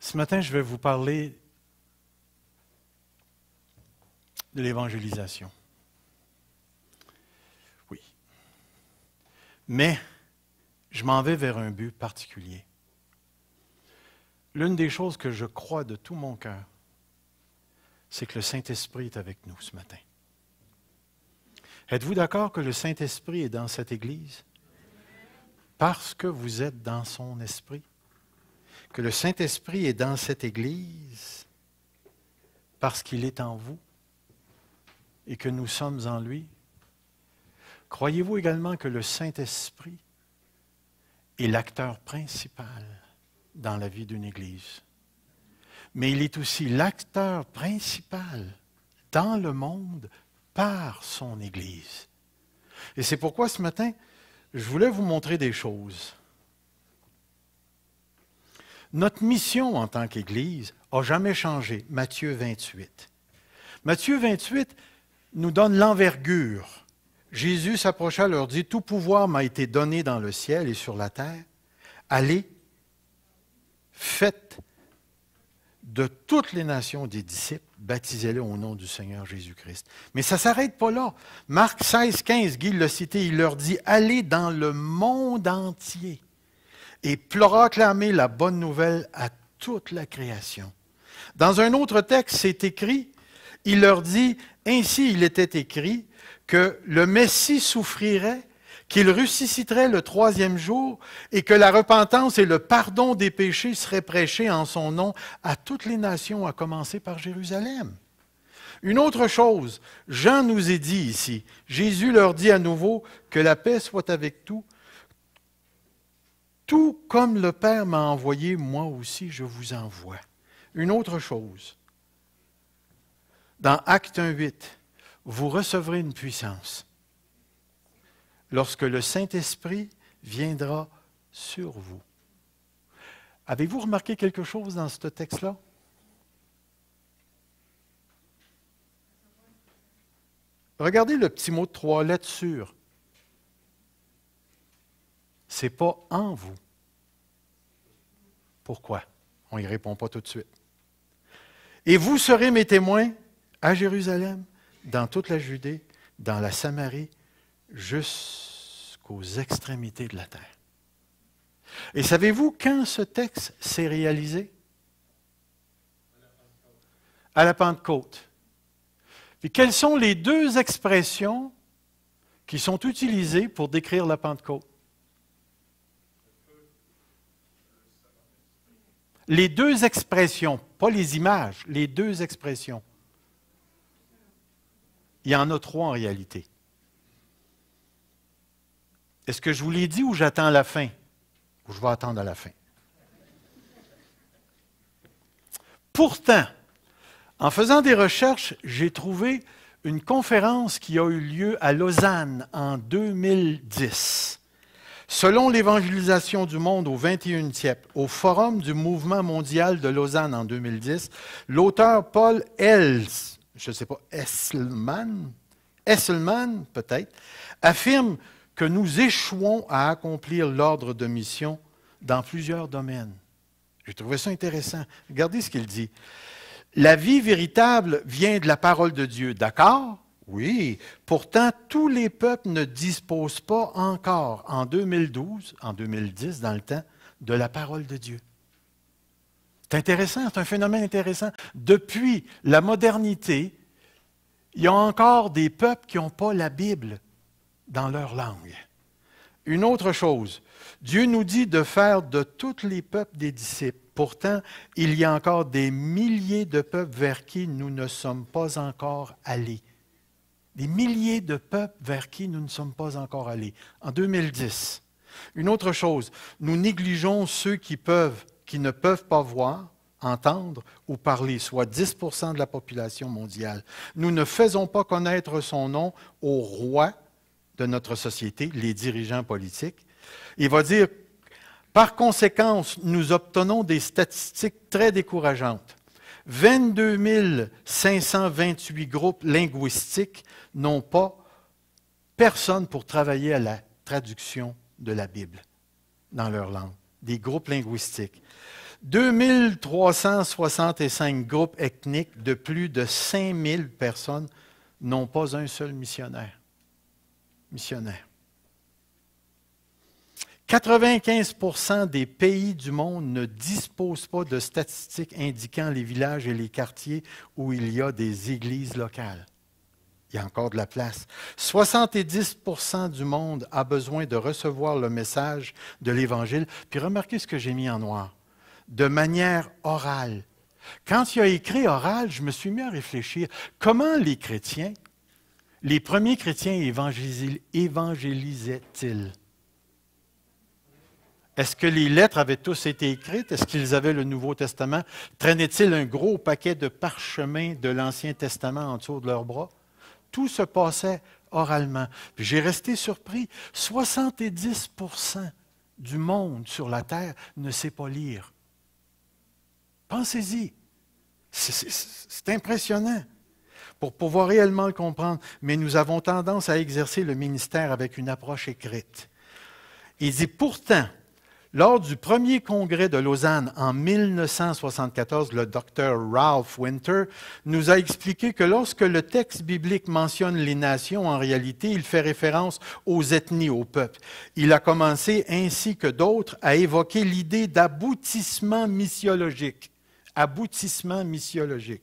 Ce matin, je vais vous parler de l'évangélisation. Oui. Mais je m'en vais vers un but particulier. L'une des choses que je crois de tout mon cœur, c'est que le Saint-Esprit est avec nous ce matin. Êtes-vous d'accord que le Saint-Esprit est dans cette Église? Parce que vous êtes dans son esprit. Que le Saint-Esprit est dans cette Église parce qu'il est en vous et que nous sommes en lui. Croyez-vous également que le Saint-Esprit est l'acteur principal dans la vie d'une Église? Mais il est aussi l'acteur principal dans le monde par son Église. Et c'est pourquoi ce matin, je voulais vous montrer des choses. Notre mission en tant qu'Église n'a jamais changé. Matthieu 28. Matthieu 28 nous donne l'envergure. Jésus s'approcha, leur dit, « Tout pouvoir m'a été donné dans le ciel et sur la terre. Allez, faites de toutes les nations des disciples, baptisez-les au nom du Seigneur Jésus-Christ. » Mais ça ne s'arrête pas là. Marc 16, 15, Guy l'a cité, il leur dit, « Allez dans le monde entier et proclamez la bonne nouvelle à toute la création. » Dans un autre texte, c'est écrit, il leur dit, « Ainsi il était écrit que le Messie souffrirait, qu'il ressusciterait le troisième jour et que la repentance et le pardon des péchés seraient prêchés en son nom à toutes les nations, à commencer par Jérusalem. » Une autre chose, Jean nous est dit ici, Jésus leur dit à nouveau que la paix soit avec tout. Tout comme le Père m'a envoyé, moi aussi je vous envoie. Une autre chose, dans Acte 1:8, vous recevrez une puissance lorsque le Saint-Esprit viendra sur vous. Avez-vous remarqué quelque chose dans ce texte-là? Regardez le petit mot de 3 lettres sur. Ce n'est pas en vous. Pourquoi? On n'y répond pas tout de suite. Et vous serez mes témoins à Jérusalem, dans toute la Judée, dans la Samarie, jusqu'aux extrémités de la terre. Et savez-vous quand ce texte s'est réalisé? À la Pentecôte. Puis quelles sont les deux expressions qui sont utilisées pour décrire la Pentecôte? Les deux expressions, pas les images, les deux expressions. Il y en a 3 en réalité. Est-ce que je vous l'ai dit ou j'attends la fin? Ou je vais attendre à la fin. Pourtant, en faisant des recherches, j'ai trouvé une conférence qui a eu lieu à Lausanne en 2010. Selon l'évangélisation du monde au 21e siècle, au Forum du Mouvement mondial de Lausanne en 2010, l'auteur Paul Esselman peut-être, affirme que nous échouons à accomplir l'ordre de mission dans plusieurs domaines. J'ai trouvé ça intéressant. Regardez ce qu'il dit. La vie véritable vient de la parole de Dieu, d'accord? Oui. Pourtant, tous les peuples ne disposent pas encore, en 2012, en 2010, dans le temps, de la parole de Dieu. C'est intéressant, c'est un phénomène intéressant. Depuis la modernité, il y a encore des peuples qui n'ont pas la Bible dans leur langue. Une autre chose, Dieu nous dit de faire de tous les peuples des disciples. Pourtant, il y a encore des milliers de peuples vers qui nous ne sommes pas encore allés. Des milliers de peuples vers qui nous ne sommes pas encore allés. En 2010. Une autre chose, nous négligeons ceux qui ne peuvent pas voir, entendre ou parler, soit 10% de la population mondiale. Nous ne faisons pas connaître son nom aux rois de notre société, les dirigeants politiques. Il va dire, par conséquent, nous obtenons des statistiques très décourageantes. 22 528 groupes linguistiques n'ont pas personne pour travailler à la traduction de la Bible dans leur langue. Des groupes linguistiques. 2365 groupes ethniques de plus de 5000 personnes n'ont pas un seul missionnaire. 95% des pays du monde ne disposent pas de statistiques indiquant les villages et les quartiers où il y a des églises locales. Il y a encore de la place. 70% du monde a besoin de recevoir le message de l'Évangile. Puis remarquez ce que j'ai mis en noir. De manière orale. Quand il a écrit oral, je me suis mis à réfléchir. Comment les chrétiens, les premiers chrétiens évangélisaient-ils? Est-ce que les lettres avaient tous été écrites? Est-ce qu'ils avaient le Nouveau Testament? Traînaient-ils un gros paquet de parchemins de l'Ancien Testament en dessous de leurs bras? Tout se passait oralement. Puis j'ai resté surpris. 70% du monde sur la terre ne sait pas lire. Pensez-y. C'est impressionnant pour pouvoir réellement le comprendre. Mais nous avons tendance à exercer le ministère avec une approche écrite. Il dit pourtant, lors du premier congrès de Lausanne en 1974, le docteur Ralph Winter nous a expliqué que lorsque le texte biblique mentionne les nations, en réalité, il fait référence aux ethnies, aux peuples. Il a commencé, ainsi que d'autres, à évoquer l'idée d'aboutissement missiologique. Aboutissement missiologique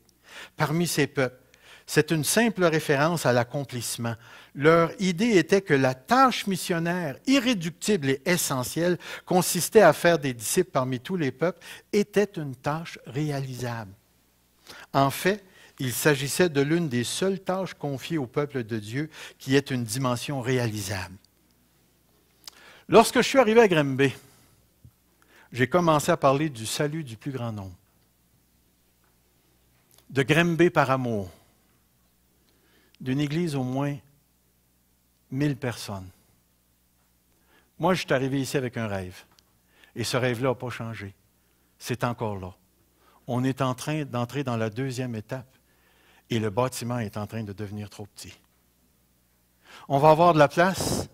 parmi ces peuples. C'est une simple référence à l'accomplissement. Leur idée était que la tâche missionnaire, irréductible et essentielle, consistait à faire des disciples parmi tous les peuples, était une tâche réalisable. En fait, il s'agissait de l'une des seules tâches confiées au peuple de Dieu qui est une dimension réalisable. Lorsque je suis arrivé à Grimby, j'ai commencé à parler du salut du plus grand nombre. De Grimby par amour. D'une église au moins 1000 personnes. Moi, je suis arrivé ici avec un rêve. Et ce rêve-là n'a pas changé. C'est encore là. On est en train d'entrer dans la deuxième étape et le bâtiment est en train de devenir trop petit. On va avoir de la place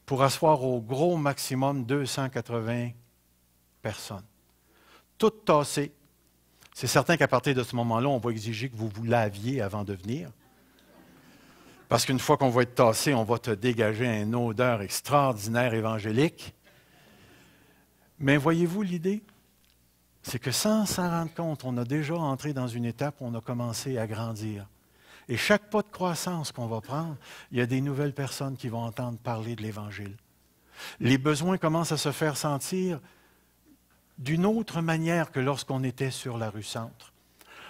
pour asseoir au gros maximum 280 personnes. Toutes tassées. C'est certain qu'à partir de ce moment-là, on va exiger que vous vous laviez avant de venir. Parce qu'une fois qu'on va être tassé, on va te dégager une odeur extraordinaire évangélique. Mais voyez-vous l'idée? C'est que sans s'en rendre compte, on a déjà entré dans une étape où on a commencé à grandir. Et chaque pas de croissance qu'on va prendre, il y a des nouvelles personnes qui vont entendre parler de l'Évangile. Les besoins commencent à se faire sentir d'une autre manière que lorsqu'on était sur la rue Centre.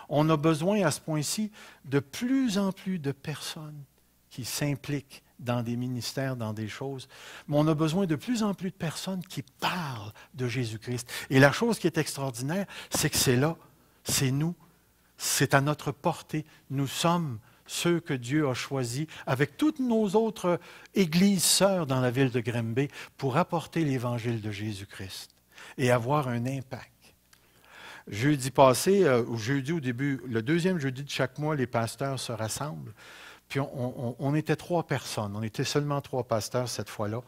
On a besoin à ce point-ci de plus en plus de personnes qui s'impliquent dans des ministères, dans des choses. Mais on a besoin de plus en plus de personnes qui parlent de Jésus-Christ. Et la chose qui est extraordinaire, c'est que c'est là, c'est nous, c'est à notre portée. Nous sommes ceux que Dieu a choisis, avec toutes nos autres églises sœurs dans la ville de Grimby, pour apporter l'Évangile de Jésus-Christ et avoir un impact. Jeudi passé, ou jeudi au début, le deuxième jeudi de chaque mois, les pasteurs se rassemblent. Puis on était 3 personnes. On était seulement 3 pasteurs cette fois-là.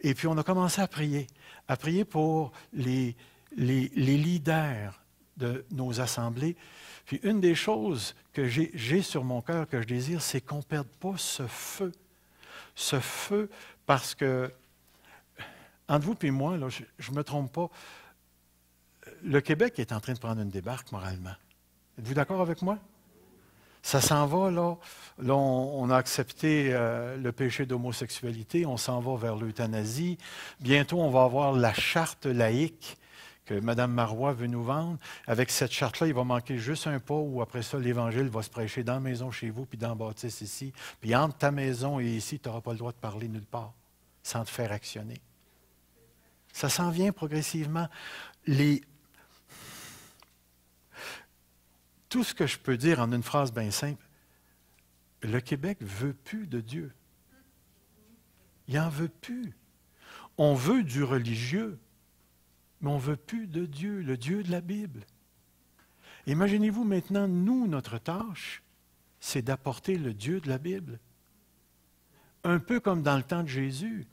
Et puis on a commencé à prier pour les leaders de nos assemblées. Puis une des choses que j'ai sur mon cœur, que je désire, c'est qu'on ne perde pas ce feu. Ce feu, parce que, entre vous et moi, là, je ne me trompe pas, le Québec est en train de prendre une débarque moralement. Êtes-vous d'accord avec moi? Ça s'en va, là. Là, on a accepté le péché d'homosexualité, on s'en va vers l'euthanasie. Bientôt, on va avoir la charte laïque que Mme Marois veut nous vendre. Avec cette charte-là, il va manquer juste un pas où, après ça, l'Évangile va se prêcher dans la maison chez vous, puis dans la bâtisse ici. Puis entre ta maison et ici, tu n'auras pas le droit de parler nulle part, sans te faire actionner. Ça s'en vient progressivement. Tout ce que je peux dire en une phrase bien simple, le Québec ne veut plus de Dieu. Il n'en veut plus. On veut du religieux, mais on ne veut plus de Dieu, le Dieu de la Bible. Imaginez-vous maintenant, nous, notre tâche, c'est d'apporter le Dieu de la Bible. Un peu comme dans le temps de Jésus.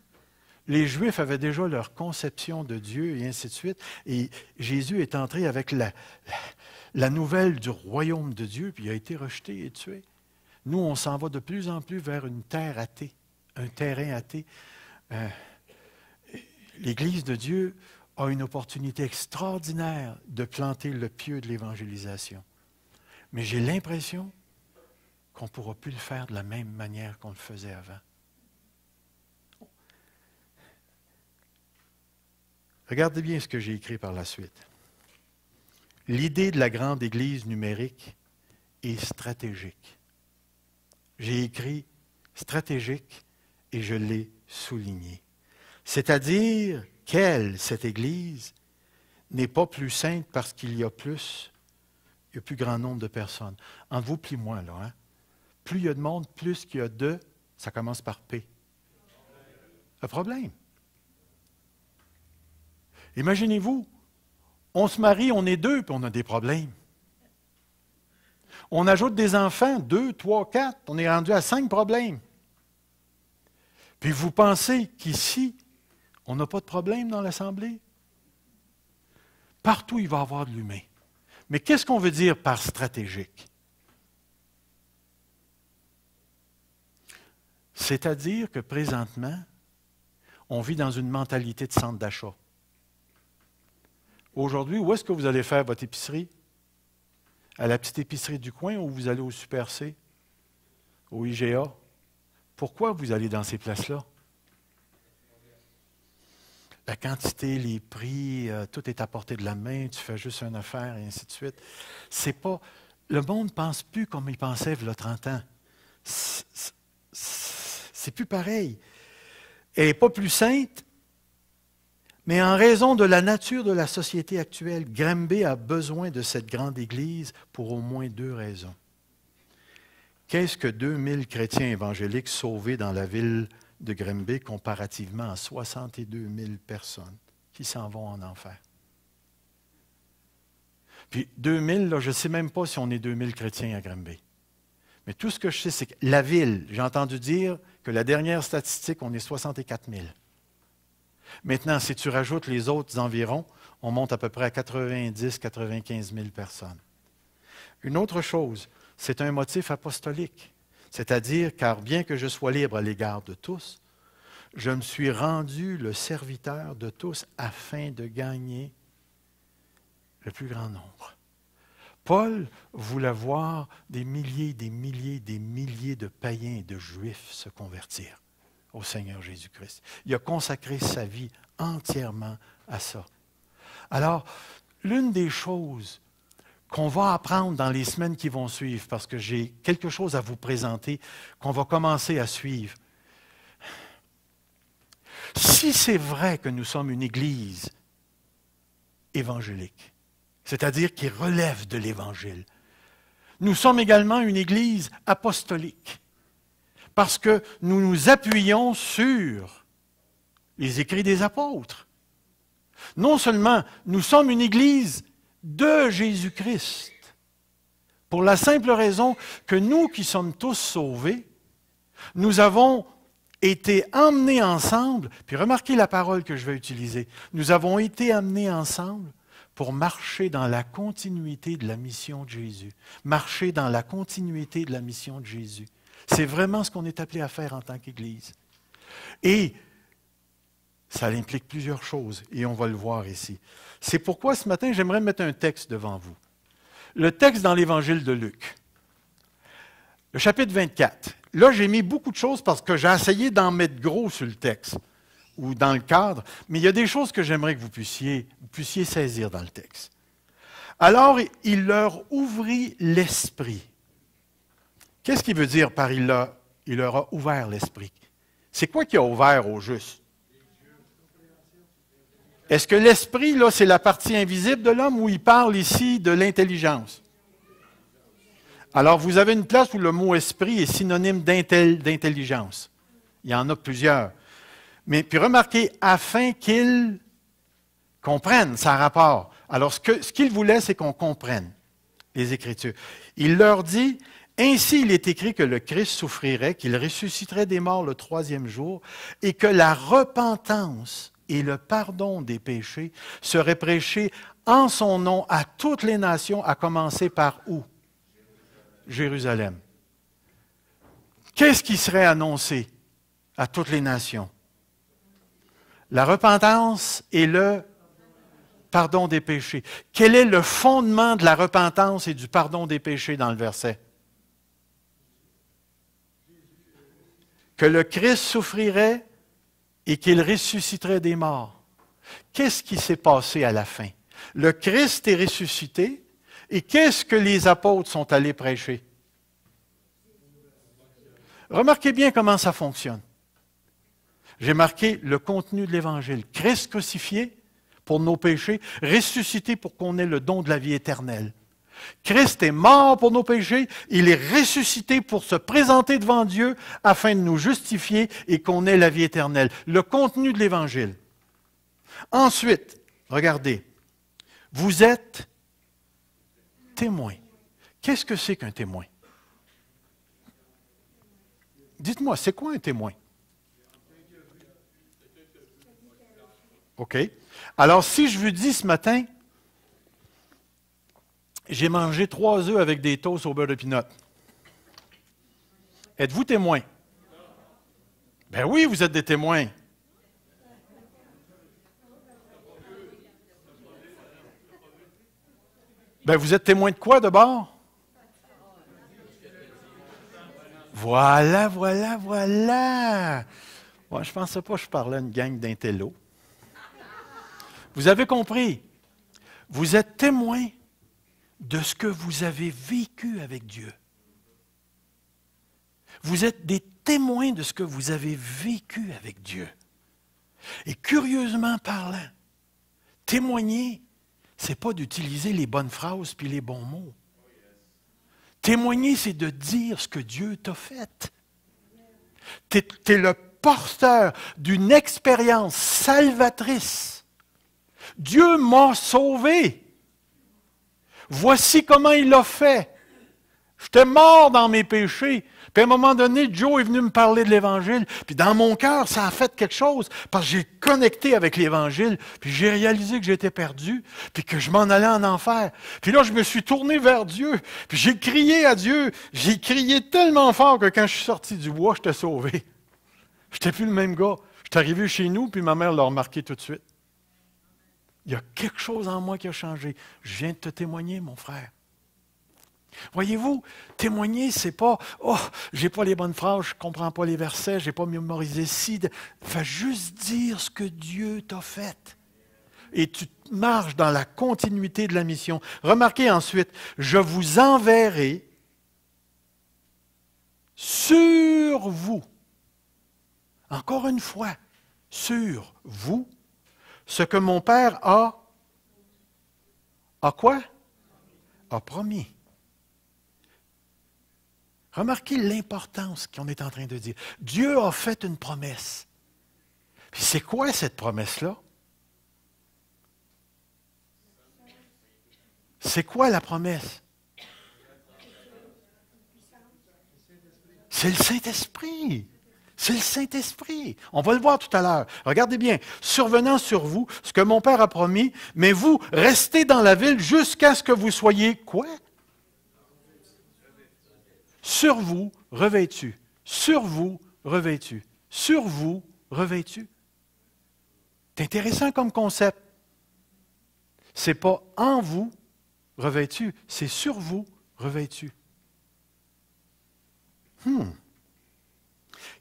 Les Juifs avaient déjà leur conception de Dieu et ainsi de suite. Et Jésus est entré avec la nouvelle du royaume de Dieu, puis il a été rejeté et tué. Nous, on s'en va de plus en plus vers une terre athée, un terrain athée. L'Église de Dieu a une opportunité extraordinaire de planter le pieu de l'évangélisation. Mais j'ai l'impression qu'on ne pourra plus le faire de la même manière qu'on le faisait avant. Regardez bien ce que j'ai écrit par la suite. L'idée de la grande Église numérique est stratégique. J'ai écrit stratégique et je l'ai souligné. C'est-à-dire qu'elle, cette Église, n'est pas plus sainte parce qu'il y a plus grand nombre de personnes. Entre vous puis moi, là, hein? Plus il y a de monde, plus qu'il y a de, ça commence par P. Un problème. Imaginez-vous, on se marie, on est 2, puis on a des problèmes. On ajoute des enfants, 2, 3, 4, on est rendu à 5 problèmes. Puis vous pensez qu'ici, on n'a pas de problème dans l'Assemblée? Partout, il va y avoir de l'humain. Mais qu'est-ce qu'on veut dire par stratégique? C'est-à-dire que présentement, on vit dans une mentalité de centre d'achat. Aujourd'hui, où est-ce que vous allez faire votre épicerie? À la petite épicerie du coin ou vous allez au Super C, au IGA? Pourquoi vous allez dans ces places-là? La quantité, les prix, tout est à portée de la main, tu fais juste une affaire et ainsi de suite. C'est pas, le monde ne pense plus comme il pensait il y a 30 ans. C'est plus pareil. Elle n'est pas plus sainte, mais en raison de la nature de la société actuelle, Granby a besoin de cette grande Église pour au moins 2 raisons. Qu'est-ce que 2000 chrétiens évangéliques sauvés dans la ville de Granby comparativement à 62 000 personnes qui s'en vont en enfer? Puis 2000, là, je ne sais même pas si on est 2000 chrétiens à Granby. Mais tout ce que je sais, c'est que la ville, j'ai entendu dire que la dernière statistique, on est 64 000. Maintenant, si tu rajoutes les autres environs, on monte à peu près à 90-95 000 personnes. Une autre chose, c'est un motif apostolique. C'est-à-dire, car bien que je sois libre à l'égard de tous, je me suis rendu le serviteur de tous afin de gagner le plus grand nombre. Paul voulait voir des milliers, des milliers, des milliers de païens et de juifs se convertir au Seigneur Jésus-Christ. Il a consacré sa vie entièrement à ça. Alors, l'une des choses qu'on va apprendre dans les semaines qui vont suivre, parce que j'ai quelque chose à vous présenter qu'on va commencer à suivre. Si c'est vrai que nous sommes une Église évangélique, c'est-à-dire qui relève de l'Évangile, nous sommes également une Église apostolique, parce que nous nous appuyons sur les écrits des apôtres. Non seulement nous sommes une Église de Jésus-Christ, pour la simple raison que nous qui sommes tous sauvés, nous avons été emmenés ensemble, puis remarquez la parole que je vais utiliser, nous avons été amenés ensemble pour marcher dans la continuité de la mission de Jésus. Marcher dans la continuité de la mission de Jésus. C'est vraiment ce qu'on est appelé à faire en tant qu'Église. Et ça implique plusieurs choses, et on va le voir ici. C'est pourquoi ce matin, j'aimerais mettre un texte devant vous. Le texte dans l'Évangile de Luc. Le chapitre 24. Là, j'ai mis beaucoup de choses parce que j'ai essayé d'en mettre gros sur le texte ou dans le cadre, mais il y a des choses que j'aimerais que vous puissiez saisir dans le texte. Alors, il leur ouvrit l'esprit. Qu'est-ce qu'il veut dire par il leur a ouvert l'esprit? C'est quoi qu'il a ouvert au juste? Est-ce que l'esprit, là, c'est la partie invisible de l'homme ou il parle ici de l'intelligence? Alors, vous avez une place où le mot esprit est synonyme d'intelligence. Il y en a plusieurs. Mais puis remarquez, afin qu'ils comprennent, ça a rapport. Alors, ce qu'il voulait, c'est qu'on comprenne les Écritures. Il leur dit, Ainsi, il est écrit que le Christ souffrirait, qu'il ressusciterait des morts le troisième jour, et que la repentance et le pardon des péchés seraient prêchés en son nom à toutes les nations, à commencer par où? Jérusalem. Qu'est-ce qui serait annoncé à toutes les nations? La repentance et le pardon des péchés. Quel est le fondement de la repentance et du pardon des péchés dans le verset? Que le Christ souffrirait et qu'il ressusciterait des morts. Qu'est-ce qui s'est passé à la fin? Le Christ est ressuscité et qu'est-ce que les apôtres sont allés prêcher? Remarquez bien comment ça fonctionne. J'ai marqué le contenu de l'Évangile. Christ crucifié pour nos péchés, ressuscité pour qu'on ait le don de la vie éternelle. Christ est mort pour nos péchés, il est ressuscité pour se présenter devant Dieu afin de nous justifier et qu'on ait la vie éternelle. Le contenu de l'Évangile. Ensuite, regardez, vous êtes témoins. Qu'est-ce que c'est qu'un témoin? Dites-moi, c'est quoi un témoin? OK. Alors, si je vous dis ce matin, j'ai mangé 3 œufs avec des toasts au beurre de pinot. Êtes-vous témoin? Ben oui, vous êtes des témoins. Ben vous êtes témoin de quoi d'abord? Voilà, voilà, voilà. Ouais, je ne pensais pas que je parlais à une gang d'intellos. Vous avez compris. Vous êtes témoin de ce que vous avez vécu avec Dieu. Vous êtes des témoins de ce que vous avez vécu avec Dieu. Et curieusement parlant, témoigner, ce n'est pas d'utiliser les bonnes phrases puis les bons mots. Témoigner, c'est de dire ce que Dieu t'a fait. Tu es le porteur d'une expérience salvatrice. Dieu m'a sauvé. Voici comment il l'a fait. J'étais mort dans mes péchés. Puis à un moment donné, Joe est venu me parler de l'Évangile. Puis dans mon cœur, ça a fait quelque chose. Parce que j'ai connecté avec l'Évangile. Puis j'ai réalisé que j'étais perdu. Puis que je m'en allais en enfer. Puis là, je me suis tourné vers Dieu. Puis j'ai crié à Dieu. J'ai crié tellement fort que quand je suis sorti du bois, j'étais sauvé. Je n'étais plus le même gars. Je suis arrivé chez nous, puis ma mère l'a remarqué tout de suite. Il y a quelque chose en moi qui a changé. Je viens de te témoigner, mon frère. Voyez-vous, témoigner, c'est pas « Oh, j'ai pas les bonnes phrases, je comprends pas les versets, j'ai pas mémorisé ci. » Fais juste dire ce que Dieu t'a fait. Et tu marches dans la continuité de la mission. Remarquez ensuite, « Je vous enverrai sur vous. » Encore une fois, sur vous, ce que mon Père a quoi? A promis. Remarquez l'importance qu'on est en train de dire. Dieu a fait une promesse. Puis c'est quoi cette promesse-là? C'est quoi la promesse? C'est le Saint-Esprit. C'est le Saint-Esprit. On va le voir tout à l'heure. Regardez bien. Survenant sur vous, ce que mon Père a promis, mais vous, restez dans la ville jusqu'à ce que vous soyez quoi? Sur vous, revêtus. Sur vous, revêtus. Sur vous, revêtus. C'est intéressant comme concept. Ce n'est pas en vous, revêtus, c'est sur vous, revêtus.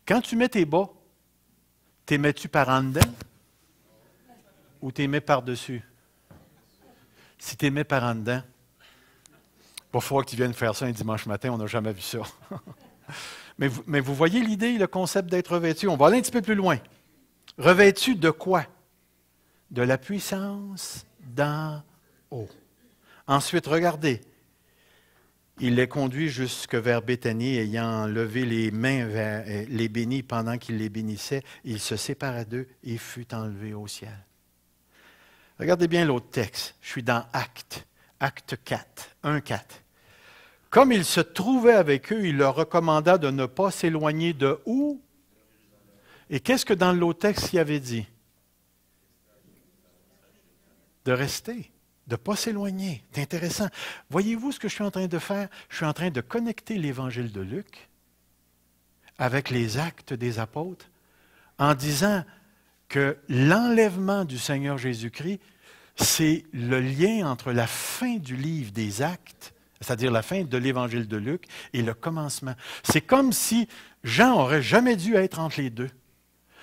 Quand tu mets tes bas, t'es mets-tu par en dedans ou t'es mets par-dessus? Si t'es mets par en dedans, il va falloir que tu viennes faire ça un dimanche matin, on n'a jamais vu ça. mais vous voyez l'idée, le concept d'être revêtu. On va aller un petit peu plus loin. Revêtu de quoi? De la puissance d'en haut. Ensuite, regardez. Il les conduit jusque vers Béthanie, ayant levé les mains vers les bénis pendant qu'il les bénissait. Il se sépara d'eux et fut enlevé au ciel. Regardez bien l'autre texte. Je suis dans Acte 4, 1, 4. Comme il se trouvait avec eux, il leur recommanda de ne pas s'éloigner de où? Et qu'est-ce que dans l'autre texte il avait dit? De rester, de ne pas s'éloigner. C'est intéressant. Voyez-vous ce que je suis en train de faire? Je suis en train de connecter l'évangile de Luc avec les actes des apôtres en disant que l'enlèvement du Seigneur Jésus-Christ, c'est le lien entre la fin du livre des actes, c'est-à-dire la fin de l'évangile de Luc, et le commencement. C'est comme si Jean n'aurait jamais dû être entre les deux.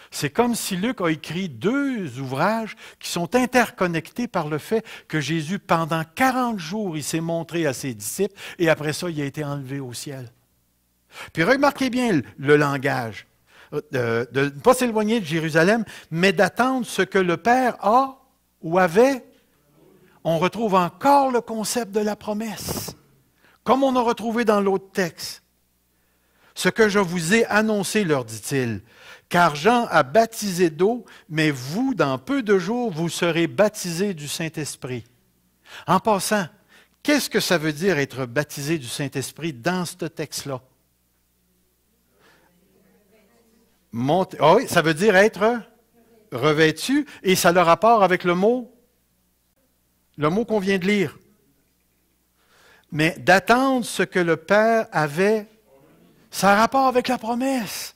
C'est comme si Luc a écrit deux ouvrages qui sont interconnectés par le fait que Jésus, pendant 40 jours, il s'est montré à ses disciples et après ça, il a été enlevé au ciel. Puis remarquez bien le langage. De ne pas s'éloigner de Jérusalem, mais d'attendre ce que le Père a ou avait. On retrouve encore le concept de la promesse, comme on a retrouvé dans l'autre texte. Ce que je vous ai annoncé, leur dit-il, car Jean a baptisé d'eau, mais vous, dans peu de jours, vous serez baptisés du Saint-Esprit. En passant, qu'est-ce que ça veut dire être baptisé du Saint-Esprit dans ce texte-là? Oui, ça veut dire être revêtu, et ça a le rapport avec le mot qu'on vient de lire. Mais d'attendre ce que le Père avait, ça a rapport avec la promesse.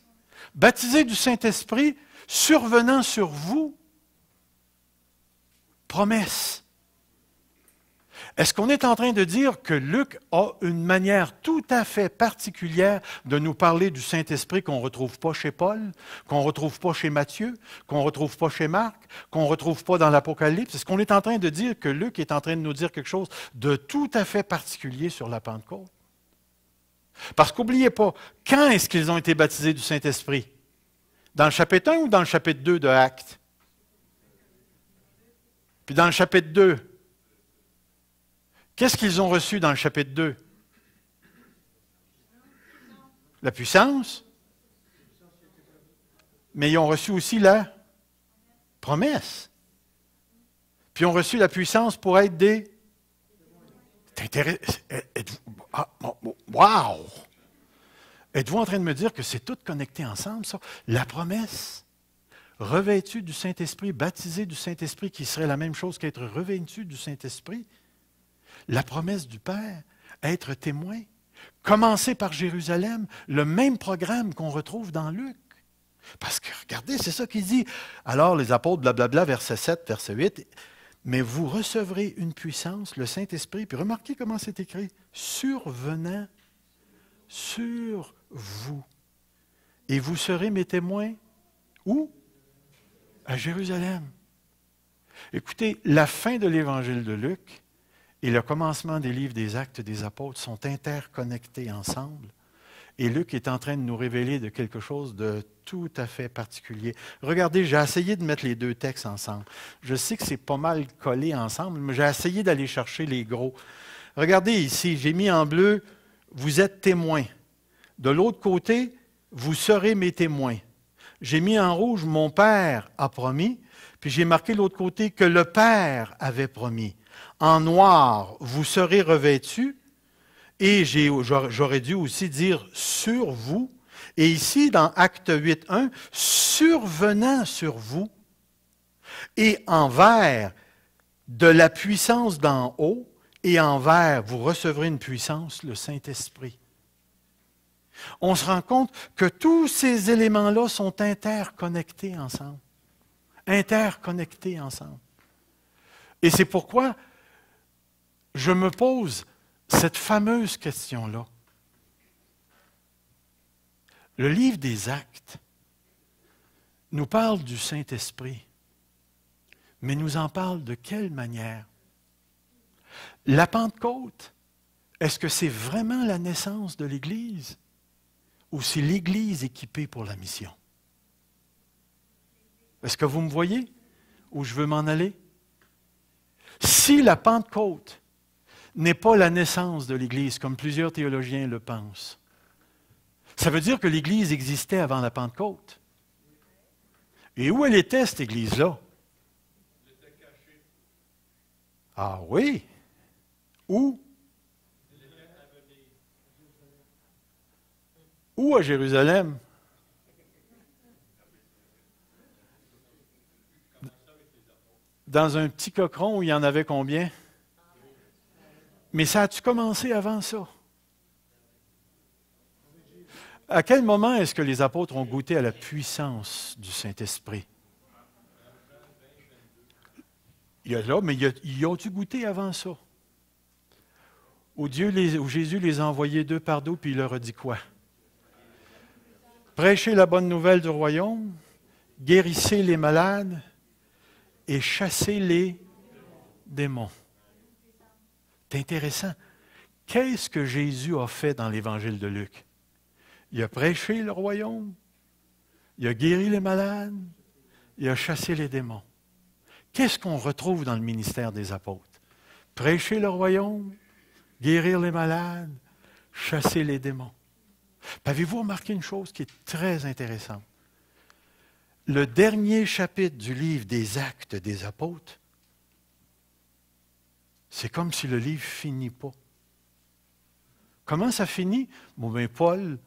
Baptisé du Saint-Esprit, survenant sur vous, promesse. Est-ce qu'on est en train de dire que Luc a une manière tout à fait particulière de nous parler du Saint-Esprit qu'on ne retrouve pas chez Paul, qu'on ne retrouve pas chez Matthieu, qu'on ne retrouve pas chez Marc, qu'on ne retrouve pas dans l'Apocalypse? Est-ce qu'on est en train de dire que Luc est en train de nous dire quelque chose de tout à fait particulier sur la Pentecôte? Parce qu'oubliez pas, quand est-ce qu'ils ont été baptisés du Saint-Esprit? Dans le chapitre 1 ou dans le chapitre 2 de Actes? Puis dans le chapitre 2, qu'est-ce qu'ils ont reçu dans le chapitre 2? La puissance. Mais ils ont reçu aussi la promesse. Puis ils ont reçu la puissance pour être des... Wow! Êtes-vous en train de me dire que c'est tout connecté ensemble, ça? La promesse, revêtu du Saint-Esprit, baptisé du Saint-Esprit, qui serait la même chose qu'être revêtu du Saint-Esprit. La promesse du Père, être témoin. Commencer par Jérusalem, le même programme qu'on retrouve dans Luc. Parce que, regardez, c'est ça qu'il dit. Alors, les apôtres, blablabla, verset 7, verset 8, mais vous recevrez une puissance, le Saint-Esprit, puis remarquez comment c'est écrit, survenant sur vous. Et vous serez mes témoins. Où? À Jérusalem. Écoutez, la fin de l'évangile de Luc et le commencement des livres des Actes des Apôtres sont interconnectés ensemble. Et Luc est en train de nous révéler de quelque chose de tout à fait particulier. Regardez, j'ai essayé de mettre les deux textes ensemble. Je sais que c'est pas mal collé ensemble, mais j'ai essayé d'aller chercher les gros. Regardez ici, j'ai mis en bleu, vous êtes témoins. De l'autre côté, vous serez mes témoins. J'ai mis en rouge, mon Père a promis, puis j'ai marqué de l'autre côté que le Père avait promis. En noir, vous serez revêtus, et j'aurais dû aussi dire sur vous. Et ici, dans Acte 8.1, survenant sur vous, et en vert, de la puissance d'en haut, et en vert, vous recevrez une puissance, le Saint-Esprit. On se rend compte que tous ces éléments-là sont interconnectés ensemble. Interconnectés ensemble. Et c'est pourquoi je me pose cette fameuse question-là. Le livre des Actes nous parle du Saint-Esprit, mais nous en parle de quelle manière? La Pentecôte, est-ce que c'est vraiment la naissance de l'Église ou c'est l'Église équipée pour la mission? Est-ce que vous me voyez où je veux m'en aller? Si la Pentecôte n'est pas la naissance de l'Église, comme plusieurs théologiens le pensent, ça veut dire que l'Église existait avant la Pentecôte. Et où elle était, cette Église-là? Ah oui? Où? Où à Jérusalem? Dans un petit cochon où il y en avait combien? Mais ça a-tu commencé avant ça? À quel moment est-ce que les apôtres ont goûté à la puissance du Saint-Esprit? Il y a là, mais ils ont-tu goûté avant ça? Où Jésus les a envoyés deux par deux, puis il leur a dit quoi? Prêchez la bonne nouvelle du royaume, guérissez les malades et chassez les démons. C'est intéressant. Qu'est-ce que Jésus a fait dans l'Évangile de Luc? Il a prêché le royaume, il a guéri les malades, il a chassé les démons. Qu'est-ce qu'on retrouve dans le ministère des apôtres? Prêcher le royaume, guérir les malades, chasser les démons. Avez-vous remarqué une chose qui est très intéressante? Le dernier chapitre du livre des Actes des apôtres, c'est comme si le livre ne finit pas. Comment ça finit? Bon, bien, Paul,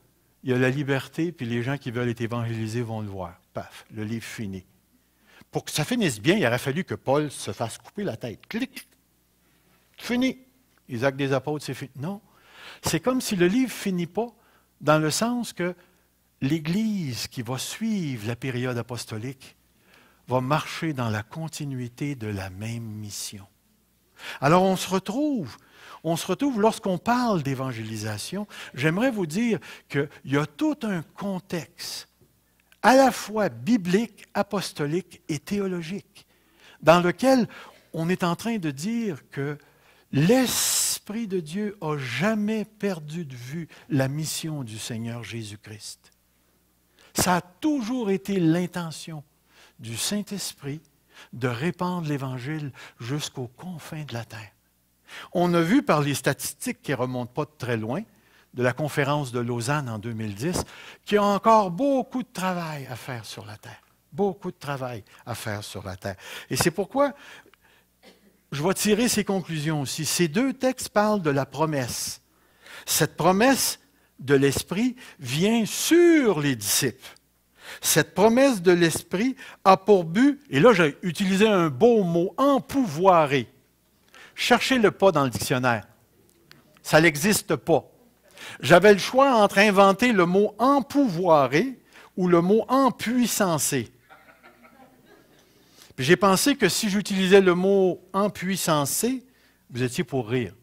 il y a la liberté, puis les gens qui veulent être évangélisés vont le voir. Paf, le livre finit. Pour que ça finisse bien, il aurait fallu que Paul se fasse couper la tête. Clic! Fini. Les Actes des apôtres, c'est fini. Non. C'est comme si le livre ne finit pas, dans le sens que l'Église qui va suivre la période apostolique va marcher dans la continuité de la même mission. Alors on se retrouve lorsqu'on parle d'évangélisation, j'aimerais vous dire qu'il y a tout un contexte à la fois biblique, apostolique et théologique, dans lequel on est en train de dire que l'Esprit de Dieu n'a jamais perdu de vue la mission du Seigneur Jésus-Christ. Ça a toujours été l'intention du Saint-Esprit de répandre l'Évangile jusqu'aux confins de la terre. On a vu par les statistiques qui ne remontent pas de très loin, de la conférence de Lausanne en 2010, qu'il y a encore beaucoup de travail à faire sur la terre. Beaucoup de travail à faire sur la terre. Et c'est pourquoi je vais tirer ces conclusions aussi. Ces deux textes parlent de la promesse. Cette promesse de l'Esprit vient sur les disciples. Cette promesse de l'Esprit a pour but, et là j'ai utilisé un beau mot, empouvoirer. Cherchez-le pas dans le dictionnaire. Ça n'existe pas. J'avais le choix entre inventer le mot empouvoirer ou le mot empuissancer. Puis j'ai pensé que si j'utilisais le mot empuissancer, vous étiez pour rire.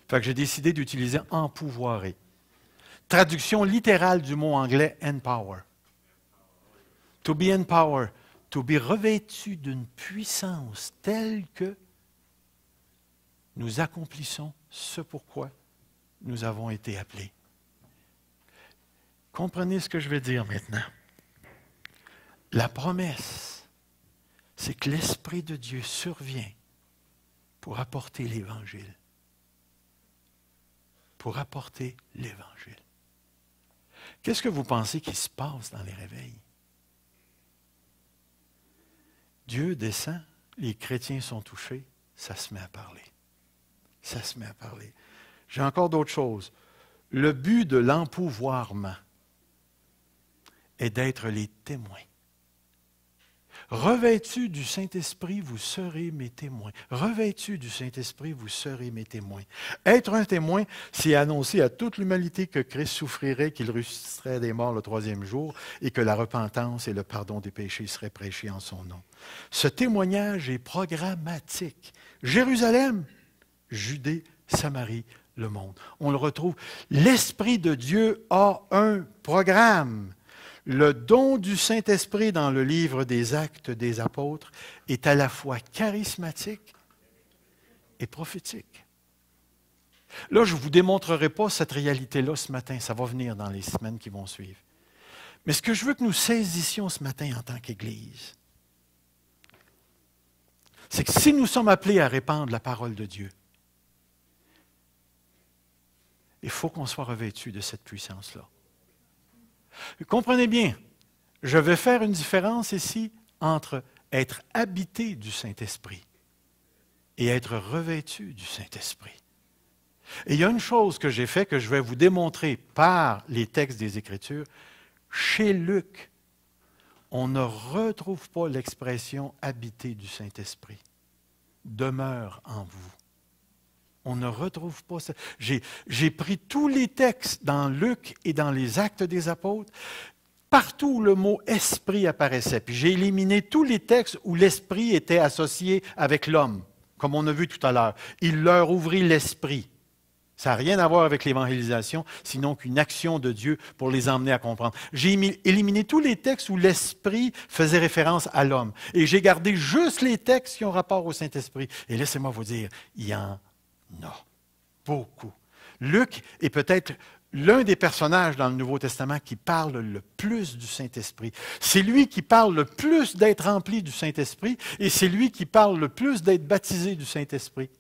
Fait que j'ai décidé d'utiliser empouvoirer. Traduction littérale du mot anglais empower. To be empowered, to be revêtu d'une puissance telle que nous accomplissons ce pourquoi nous avons été appelés. Comprenez ce que je vais dire maintenant. La promesse, c'est que l'Esprit de Dieu survient pour apporter l'Évangile. Pour apporter l'Évangile. Qu'est-ce que vous pensez qui se passe dans les réveils? Dieu descend, les chrétiens sont touchés, ça se met à parler. Ça se met à parler. J'ai encore d'autres choses. Le but de l'empouvoirment est d'être les témoins. Revêtus du Saint-Esprit, vous serez mes témoins. Revêtus du Saint-Esprit, vous serez mes témoins. Être un témoin, c'est annoncer à toute l'humanité que Christ souffrirait, qu'il ressusciterait des morts le troisième jour et que la repentance et le pardon des péchés seraient prêchés en son nom. Ce témoignage est programmatique. Jérusalem, Judée, Samarie, le monde. On le retrouve. L'Esprit de Dieu a un programme. Le don du Saint-Esprit dans le livre des Actes des Apôtres est à la fois charismatique et prophétique. Là, je ne vous démontrerai pas cette réalité-là ce matin. Ça va venir dans les semaines qui vont suivre. Mais ce que je veux que nous saisissions ce matin en tant qu'Église, c'est que si nous sommes appelés à répandre la parole de Dieu, il faut qu'on soit revêtu de cette puissance-là. Comprenez bien, je vais faire une différence ici entre être habité du Saint-Esprit et être revêtu du Saint-Esprit. Et il y a une chose que j'ai fait que je vais vous démontrer par les textes des Écritures. Chez Luc, on ne retrouve pas l'expression « habiter du Saint-Esprit »,« demeure en vous ». On ne retrouve pas ça. J'ai pris tous les textes dans Luc et dans les Actes des Apôtres, partout où le mot « esprit » apparaissait. Puis j'ai éliminé tous les textes où l'esprit était associé avec l'homme, comme on a vu tout à l'heure. Il leur ouvrit l'esprit. Ça n'a rien à voir avec l'évangélisation, sinon qu'une action de Dieu pour les emmener à comprendre. J'ai éliminé tous les textes où l'Esprit faisait référence à l'homme. Et j'ai gardé juste les textes qui ont rapport au Saint-Esprit. Et laissez-moi vous dire, il y en a beaucoup. Luc est peut-être l'un des personnages dans le Nouveau Testament qui parle le plus du Saint-Esprit. C'est lui qui parle le plus d'être rempli du Saint-Esprit et c'est lui qui parle le plus d'être baptisé du Saint-Esprit.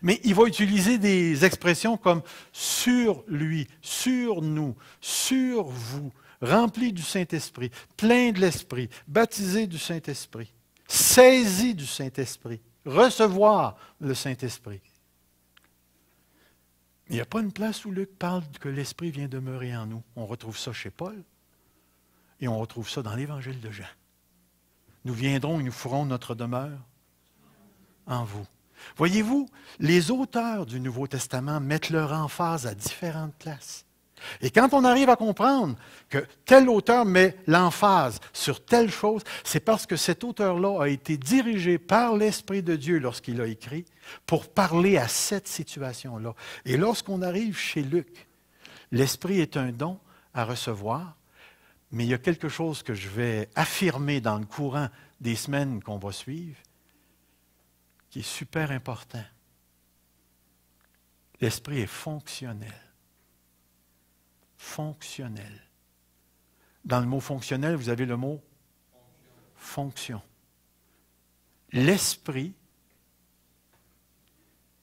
Mais il va utiliser des expressions comme « sur lui »,« sur nous »,« sur vous »,« rempli du Saint-Esprit »,« plein de l'Esprit »,« baptisé du Saint-Esprit »,« saisi du Saint-Esprit »,« recevoir le Saint-Esprit ». Il n'y a pas une place où Luc parle que l'Esprit vient demeurer en nous. On retrouve ça chez Paul et on retrouve ça dans l'Évangile de Jean. Nous viendrons et nous ferons notre demeure en vous. Voyez-vous, les auteurs du Nouveau Testament mettent leur emphase à différentes places. Et quand on arrive à comprendre que tel auteur met l'emphase sur telle chose, c'est parce que cet auteur-là a été dirigé par l'Esprit de Dieu lorsqu'il a écrit pour parler à cette situation-là. Et lorsqu'on arrive chez Luc, l'Esprit est un don à recevoir, mais il y a quelque chose que je vais affirmer dans le courant des semaines qu'on va suivre, qui est super important. L'esprit est fonctionnel. Fonctionnel. Dans le mot fonctionnel, vous avez le mot fonction. L'esprit,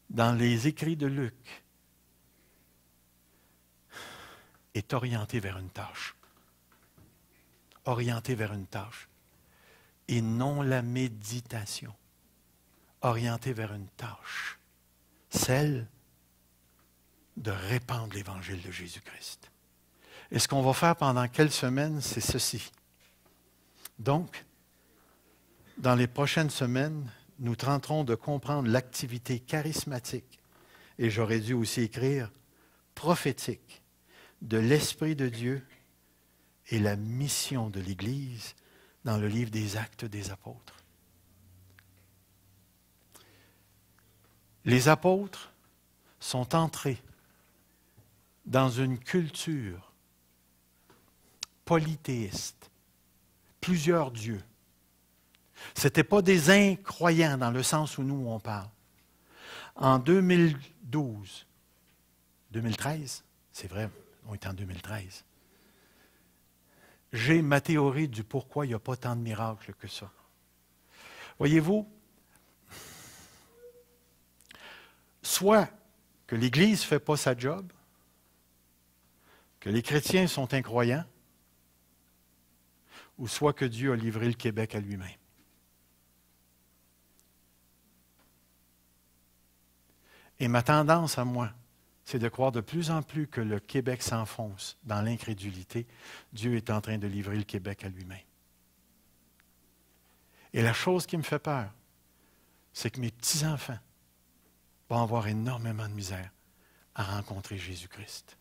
dans les écrits de Luc, est orienté vers une tâche. Orienté vers une tâche. Et non la méditation. Orienté vers une tâche, celle de répandre l'Évangile de Jésus-Christ. Et ce qu'on va faire pendant quelques semaines, c'est ceci. Donc, dans les prochaines semaines, nous tenterons de comprendre l'activité charismatique, et j'aurais dû aussi écrire prophétique, de l'Esprit de Dieu et la mission de l'Église dans le livre des Actes des Apôtres. Les apôtres sont entrés dans une culture polythéiste, plusieurs dieux. Ce n'étaient pas des incroyants dans le sens où nous on parle. En 2012, 2013, c'est vrai, on est en 2013, j'ai ma théorie du pourquoi il n'y a pas tant de miracles que ça. Voyez-vous, soit que l'Église ne fait pas sa job, que les chrétiens sont incroyants, ou soit que Dieu a livré le Québec à lui-même. Et ma tendance à moi, c'est de croire de plus en plus que le Québec s'enfonce dans l'incrédulité. Dieu est en train de livrer le Québec à lui-même. Et la chose qui me fait peur, c'est que mes petits-enfants vont avoir énormément de misère à rencontrer Jésus-Christ.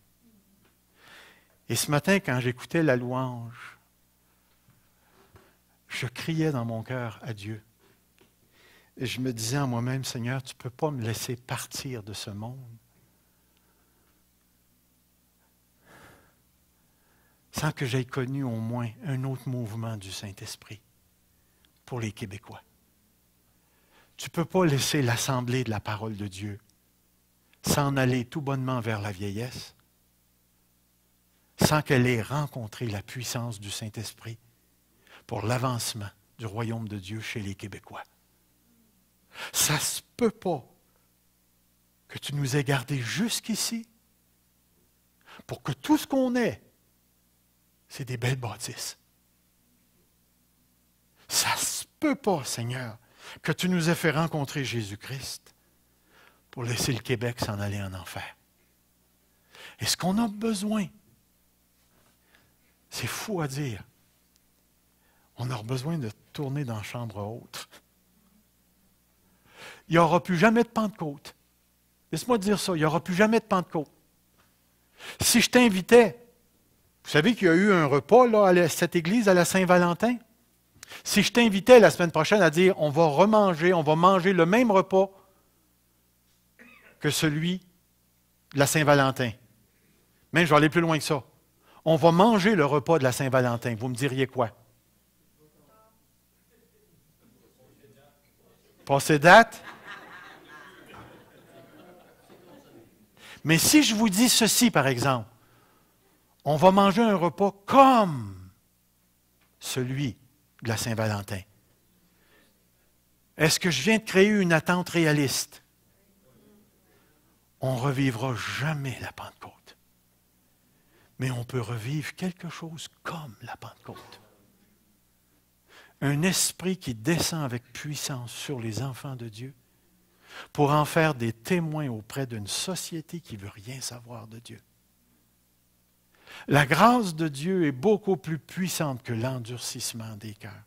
Et ce matin, quand j'écoutais la louange, je criais dans mon cœur à Dieu. Et je me disais en moi-même, Seigneur, tu ne peux pas me laisser partir de ce monde sans que j'aie connu au moins un autre mouvement du Saint-Esprit pour les Québécois. Tu ne peux pas laisser l'assemblée de la parole de Dieu s'en aller tout bonnement vers la vieillesse sans qu'elle ait rencontré la puissance du Saint-Esprit pour l'avancement du royaume de Dieu chez les Québécois. Ça ne se peut pas que tu nous aies gardés jusqu'ici pour que tout ce qu'on est, c'est des belles bâtisses. Ça ne se peut pas, Seigneur, que tu nous aies fait rencontrer Jésus-Christ pour laisser le Québec s'en aller en enfer. Et ce qu'on a besoin, c'est fou à dire, on a besoin de tourner dans la chambre haute. Il n'y aura plus jamais de Pentecôte. Laisse-moi dire ça, il n'y aura plus jamais de Pentecôte. Si je t'invitais, vous savez qu'il y a eu un repas là, à cette église à la Saint-Valentin. Si je t'invitais la semaine prochaine à dire, on va remanger, on va manger le même repas que celui de la Saint-Valentin. Même je vais aller plus loin que ça. On va manger le repas de la Saint-Valentin. Vous me diriez quoi? Passez date? Mais si je vous dis ceci, par exemple, on va manger un repas comme celui de la Saint-Valentin. Est-ce que je viens de créer une attente réaliste? On ne revivra jamais la Pentecôte. Mais on peut revivre quelque chose comme la Pentecôte. Un esprit qui descend avec puissance sur les enfants de Dieu pour en faire des témoins auprès d'une société qui ne veut rien savoir de Dieu. La grâce de Dieu est beaucoup plus puissante que l'endurcissement des cœurs.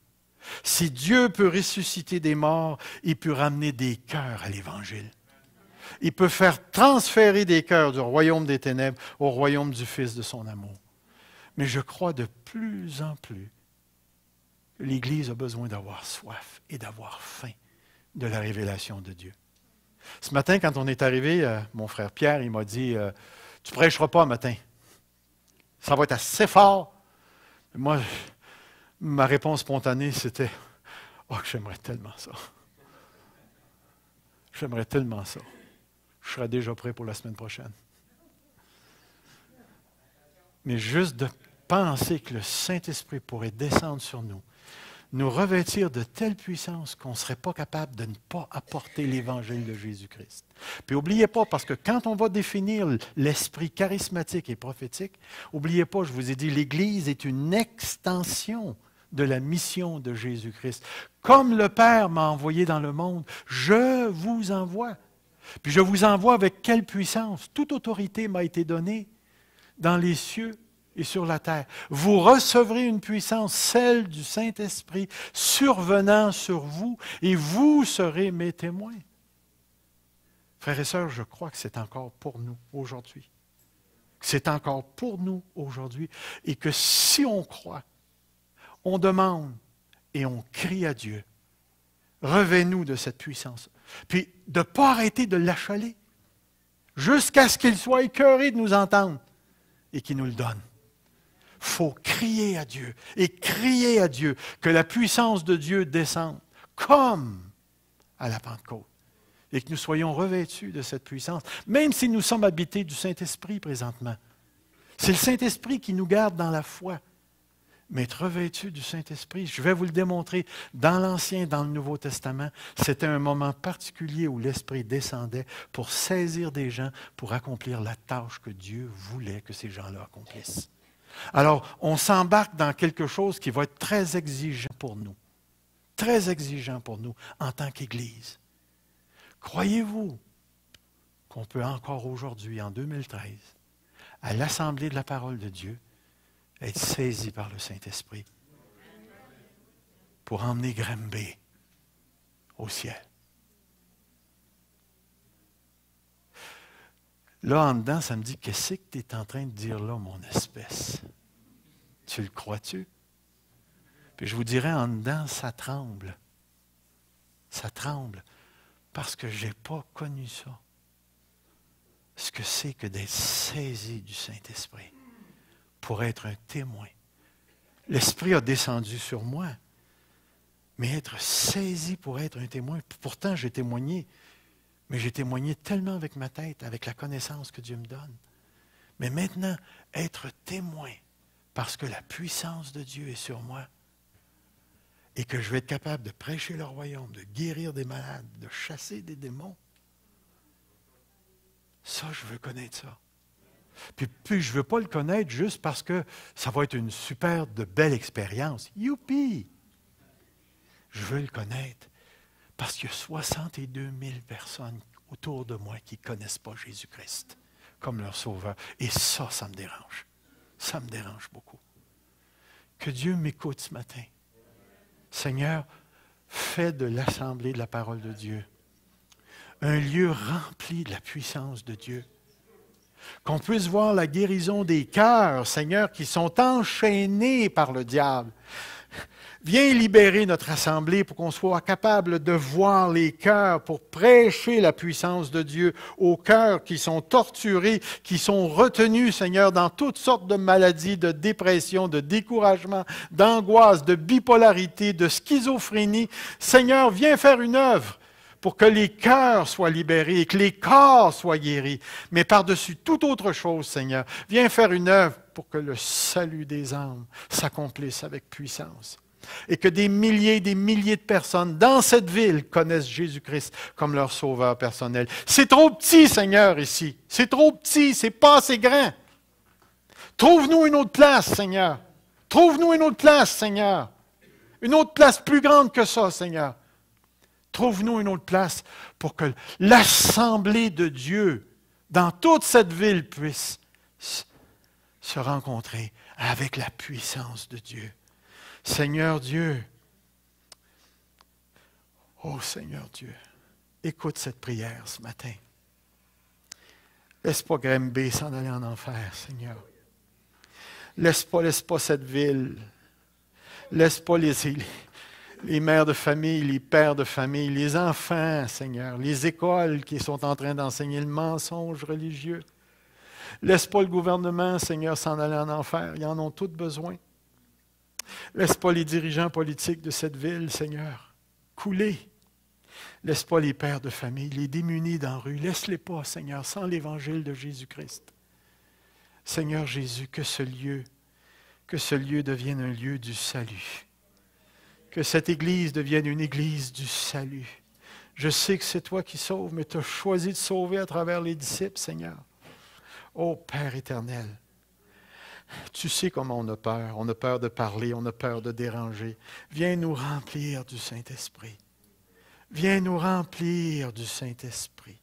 Si Dieu peut ressusciter des morts, il peut ramener des cœurs à l'Évangile. Il peut faire transférer des cœurs du royaume des ténèbres au royaume du Fils de son amour. Mais je crois de plus en plus que l'Église a besoin d'avoir soif et d'avoir faim de la révélation de Dieu. Ce matin, quand on est arrivé, mon frère Pierre, il m'a dit, « Tu ne prêcheras pas matin. Ça va être assez fort. » Moi, ma réponse spontanée, c'était, « Oh, j'aimerais tellement ça. J'aimerais tellement ça. Je serais déjà prêt pour la semaine prochaine. » Mais juste de penser que le Saint-Esprit pourrait descendre sur nous, nous revêtir de telle puissance qu'on ne serait pas capable de ne pas apporter l'Évangile de Jésus-Christ. Puis n'oubliez pas, parce que quand on va définir l'esprit charismatique et prophétique, n'oubliez pas, je vous ai dit, l'Église est une extension de la mission de Jésus-Christ. Comme le Père m'a envoyé dans le monde, je vous envoie. Puis je vous envoie avec quelle puissance? Toute autorité m'a été donnée dans les cieux et sur la terre. Vous recevrez une puissance, celle du Saint-Esprit, survenant sur vous, et vous serez mes témoins. Frères et sœurs, je crois que c'est encore pour nous aujourd'hui. C'est encore pour nous aujourd'hui, et que si on croit, on demande et on crie à Dieu, revêt-nous de cette puissance. Puis de ne pas arrêter de l'achaler, jusqu'à ce qu'il soit écœuré de nous entendre et qu'il nous le donne. Il faut crier à Dieu et crier à Dieu que la puissance de Dieu descende comme à la Pentecôte et que nous soyons revêtus de cette puissance, même si nous sommes habités du Saint-Esprit présentement. C'est le Saint-Esprit qui nous garde dans la foi. Mais être revêtus du Saint-Esprit, je vais vous le démontrer, dans l'Ancien et dans le Nouveau Testament, c'était un moment particulier où l'Esprit descendait pour saisir des gens, pour accomplir la tâche que Dieu voulait que ces gens-là accomplissent. Alors, on s'embarque dans quelque chose qui va être très exigeant pour nous en tant qu'Église. Croyez-vous qu'on peut encore aujourd'hui, en 2013, à l'Assemblée de la parole de Dieu, être saisi par le Saint-Esprit pour emmener Granby au ciel? Là, en dedans, ça me dit, qu'est-ce que tu es en train de dire là, mon espèce? Tu le crois-tu? Puis je vous dirais, en dedans, ça tremble. Ça tremble parce que je n'ai pas connu ça. Ce que c'est que d'être saisi du Saint-Esprit pour être un témoin. L'Esprit a descendu sur moi, mais être saisi pour être un témoin. Pourtant, j'ai témoigné, mais j'ai témoigné tellement avec ma tête, avec la connaissance que Dieu me donne. Mais maintenant, être témoin, parce que la puissance de Dieu est sur moi, et que je vais être capable de prêcher le royaume, de guérir des malades, de chasser des démons. Ça, je veux connaître ça. Puis je ne veux pas le connaître juste parce que ça va être une super de belle expérience. Youpi! Je veux le connaître parce qu'il y a 62 000 personnes autour de moi qui ne connaissent pas Jésus-Christ comme leur sauveur. Et ça me dérange. Ça me dérange beaucoup. Que Dieu m'écoute ce matin. Seigneur, fais de l'assemblée de la parole de Dieu un lieu rempli de la puissance de Dieu. Qu'on puisse voir la guérison des cœurs, Seigneur, qui sont enchaînés par le diable. Viens libérer notre assemblée pour qu'on soit capable de voir les cœurs, pour prêcher la puissance de Dieu aux cœurs qui sont torturés, qui sont retenus, Seigneur, dans toutes sortes de maladies, de dépression, de découragement, d'angoisse, de bipolarité, de schizophrénie. Seigneur, viens faire une œuvre pour que les cœurs soient libérés et que les corps soient guéris. Mais par-dessus toute autre chose, Seigneur, viens faire une œuvre pour que le salut des âmes s'accomplisse avec puissance. Et que des milliers de personnes dans cette ville connaissent Jésus-Christ comme leur sauveur personnel. C'est trop petit, Seigneur, ici. C'est trop petit, c'est pas assez grand. Trouve-nous une autre place, Seigneur. Trouve-nous une autre place, Seigneur. Une autre place plus grande que ça, Seigneur. Trouve-nous une autre place pour que l'assemblée de Dieu dans toute cette ville puisse se rencontrer avec la puissance de Dieu. Seigneur Dieu, oh Seigneur Dieu, écoute cette prière ce matin. Laisse pas Grimby s'en aller en enfer, Seigneur. Laisse pas cette ville. Laisse pas les mères de famille, les pères de famille, les enfants, Seigneur, les écoles qui sont en train d'enseigner le mensonge religieux. Laisse pas le gouvernement, Seigneur, s'en aller en enfer. Ils en ont tous besoin. Laisse pas les dirigeants politiques de cette ville, Seigneur, couler. Laisse pas les pères de famille, les démunis dans la rue. Laisse-les pas, Seigneur, sans l'évangile de Jésus-Christ. Seigneur Jésus, que ce lieu devienne un lieu du salut. Que cette Église devienne une Église du salut. Je sais que c'est toi qui sauves, mais tu as choisi de sauver à travers les disciples, Seigneur. Ô Père éternel, tu sais comment on a peur. On a peur de parler, on a peur de déranger. Viens nous remplir du Saint-Esprit. Viens nous remplir du Saint-Esprit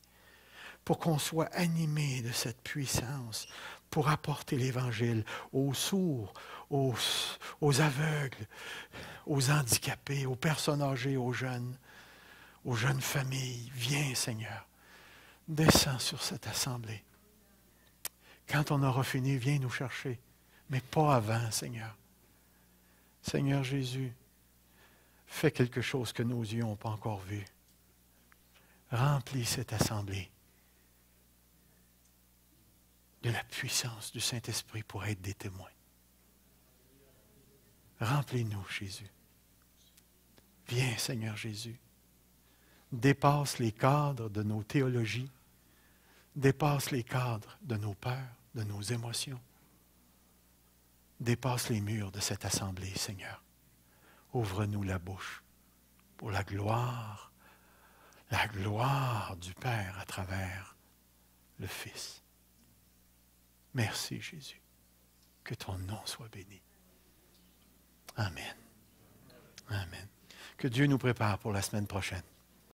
pour qu'on soit animés de cette puissance pour apporter l'Évangile aux sourds, aux aveugles, aux handicapés, aux personnes âgées, aux jeunes familles. Viens, Seigneur, descends sur cette assemblée. Quand on aura fini, viens nous chercher, mais pas avant, Seigneur. Seigneur Jésus, fais quelque chose que nos yeux n'ont pas encore vu. Remplis cette assemblée de la puissance du Saint-Esprit pour être des témoins. Remplis-nous, Jésus. Viens, Seigneur Jésus. Dépasse les cadres de nos théologies. Dépasse les cadres de nos peurs, de nos émotions. Dépasse les murs de cette assemblée, Seigneur. Ouvre-nous la bouche pour la gloire du Père à travers le Fils. Merci, Jésus. Que ton nom soit béni. Amen. Amen. Que Dieu nous prépare pour la semaine prochaine.